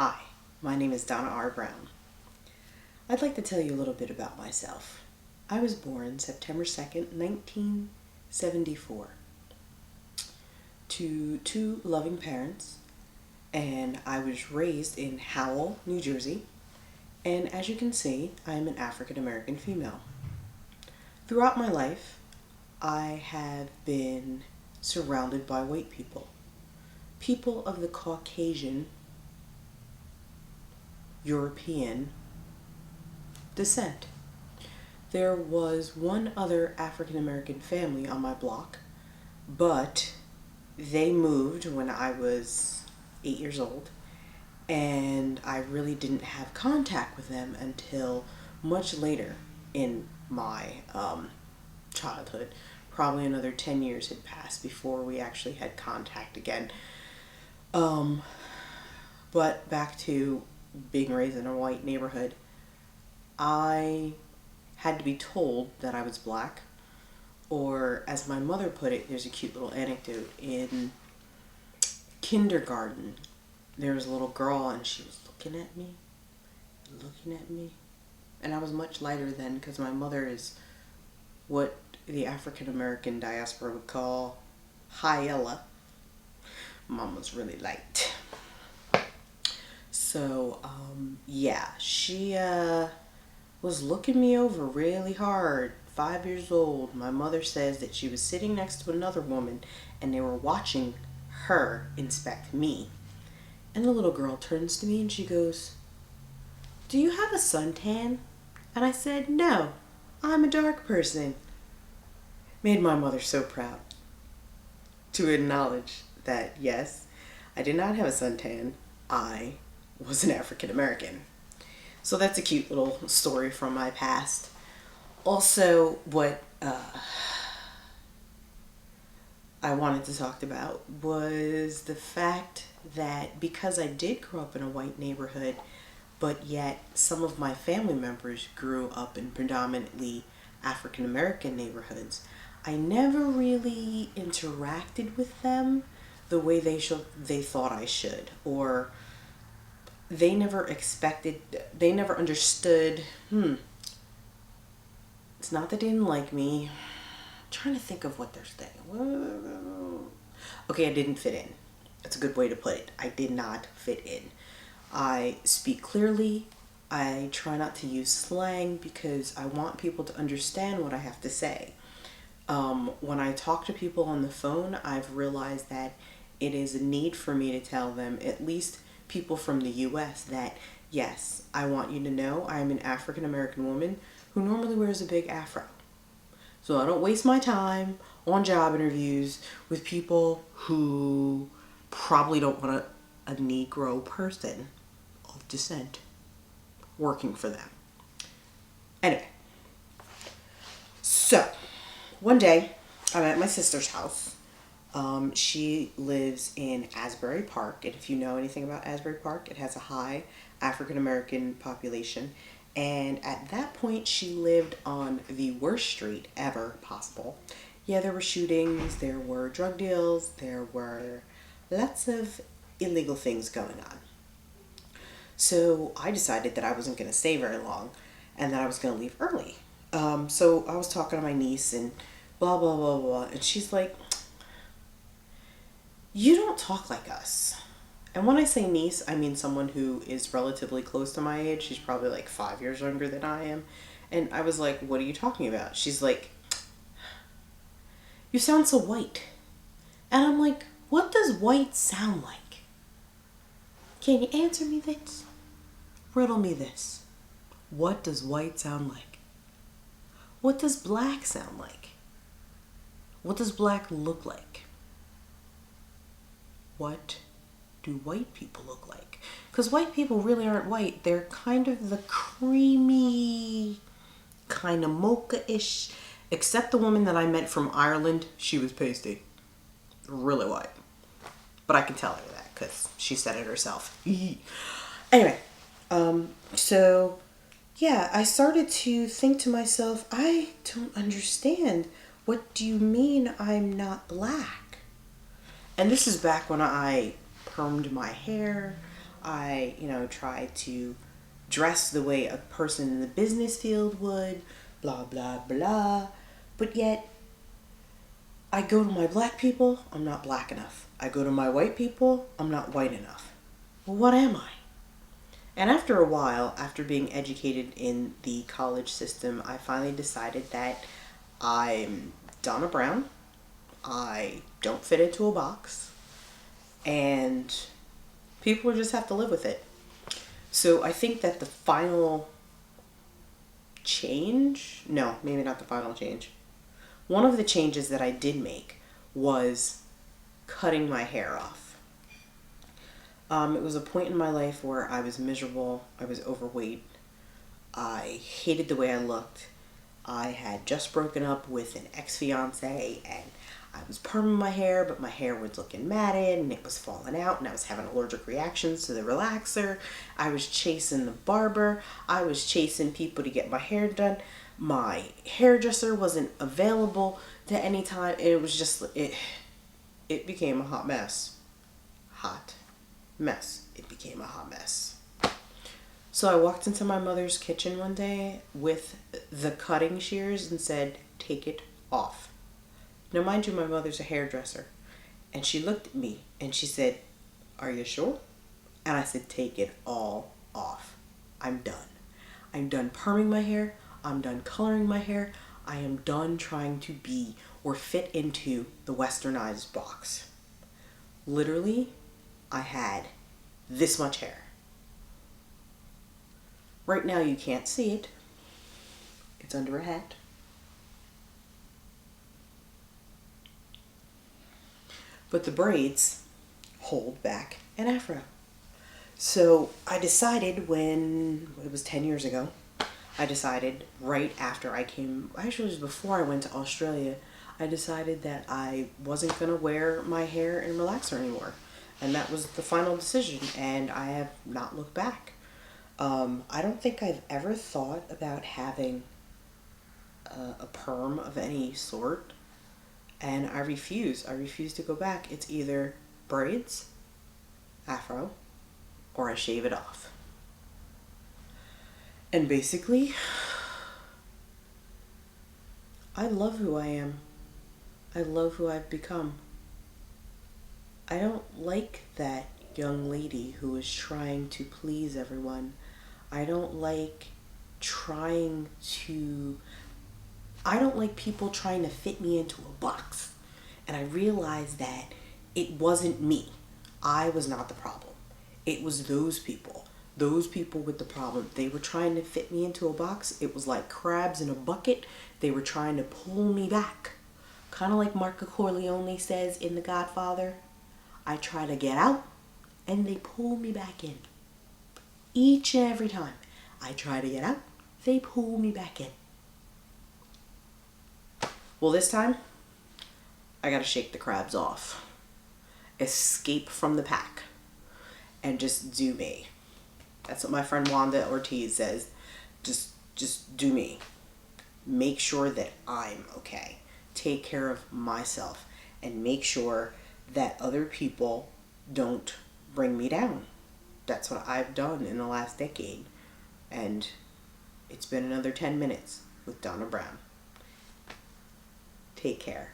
Hi, my name is Donna R. Brown. I'd like to tell you a little bit about myself. I was born September 2nd, 1974, to two loving parents, and I was raised in Howell, New Jersey, and as you can see, I am an African American female. Throughout my life, I have been surrounded by white people, people of the Caucasian, European descent. There was one other African American family on my block, but they moved when I was 8 years old, and I really didn't have contact with them until much later in my childhood. Probably another 10 years had passed before we actually had contact again. But back to being raised in a white neighborhood, I had to be told that I was black, or as my mother put it, there's a cute little anecdote. In kindergarten, there was a little girl and she was looking at me, and I was much lighter then because my mother is what the African American diaspora would call high Ella. Mom was really light. So, yeah, she was looking me over really hard. 5 years old. My mother says that she was sitting next to another woman and they were watching her inspect me. And the little girl turns to me and she goes, "Do you have a suntan?" And I said, "No, I'm a dark person." Made my mother so proud to acknowledge that, yes, I did not have a suntan. I was an African American. So that's a cute little story from my past. Also, what I wanted to talk about was the fact that because I did grow up in a white neighborhood, but yet some of my family members grew up in predominantly African American neighborhoods, I never really interacted with them the way they thought I should, or they never understood. It's not that they didn't like me. I'm trying to think of what they're saying. Okay, I didn't fit in. That's a good way to put it. I did not fit in. I speak clearly. I try not to use slang because I want people to understand what I have to say. When I talk to people on the phone, I've realized that it is a need for me to tell them, at least people from the US, that yes, I want you to know I am an African American woman who normally wears a big afro. So I don't waste my time on job interviews with people who probably don't want a Negro person of descent working for them. Anyway, so one day I'm at my sister's house. She lives in Asbury Park, and if you know anything about Asbury Park, it has a high African American population. And at that point, she lived on the worst street ever possible. Yeah, there were shootings, there were drug deals, there were lots of illegal things going on. So I decided that I wasn't going to stay very long and that I was going to leave early. So I was talking to my niece and blah, blah, blah, blah. And she's like, "You don't talk like us." And when I say niece, I mean someone who is relatively close to my age. She's probably like 5 years younger than I am. And I was like, "What are you talking about?" She's like, "You sound so white." And I'm like, "What does white sound like? Can you answer me this? Riddle me this. What does white sound like? What does black sound like? What does black look like? What do white people look like?" Because white people really aren't white. They're kind of the creamy, kind of mocha-ish. Except the woman that I met from Ireland, she was pasty. Really white. But I can tell her that because she said it herself. Anyway, so yeah, I started to think to myself, I don't understand. What do you mean I'm not black? And this is back when I permed my hair. I, try to dress the way a person in the business field would, blah, blah, blah. But yet, I go to my black people, I'm not black enough. I go to my white people, I'm not white enough. Well, what am I? And after a while, after being educated in the college system, I finally decided that I'm Donna Brown. I don't fit into a box. And people just have to live with it. So I think that the final change, no, maybe not the final change. One of the changes that I did make was cutting my hair off. It was a point in my life where I was miserable, I was overweight, I hated the way I looked. I had just broken up with an ex-fiance and I was perming my hair, but my hair was looking matted and it was falling out and I was having allergic reactions to the relaxer. I was chasing the barber. I was chasing people to get my hair done. My hairdresser wasn't available to any time. It was just, it became a hot mess. Hot mess. It became a hot mess. So I walked into my mother's kitchen one day with the cutting shears and said, take it off. Now, mind you, my mother's a hairdresser. And she looked at me and she said, are you sure? And I said, take it all off. I'm done. I'm done perming my hair. I'm done coloring my hair. I am done trying to be or fit into the westernized box. Literally, I had this much hair. Right now you can't see it. It's under a hat. But the braids hold back an afro. So I decided when, it was 10 years ago, I decided right after I came, actually it was before I went to Australia, I decided that I wasn't going to wear my hair in relaxer anymore. And that was the final decision, and I have not looked back. I don't think I've ever thought about having a perm of any sort. And I refuse. I refuse to go back. It's either braids, afro, or I shave it off. And basically, I love who I am. I love who I've become. I don't like that young lady who is trying to please everyone. I don't like people trying to fit me into a box. And I realized that it wasn't me. I was not the problem. It was those people. Those people with the problem. They were trying to fit me into a box. It was like crabs in a bucket. They were trying to pull me back. Kind of like Marco Corleone says in The Godfather. I try to get out and they pull me back in. Each and every time I try to get out, they pull me back in. Well, this time, I gotta shake the crabs off. Escape from the pack. And just do me. That's what my friend Wanda Ortiz says. Just do me. Make sure that I'm okay. Take care of myself. And make sure that other people don't bring me down. That's what I've done in the last decade. And it's been another 10 minutes with Donna Brown. Take care.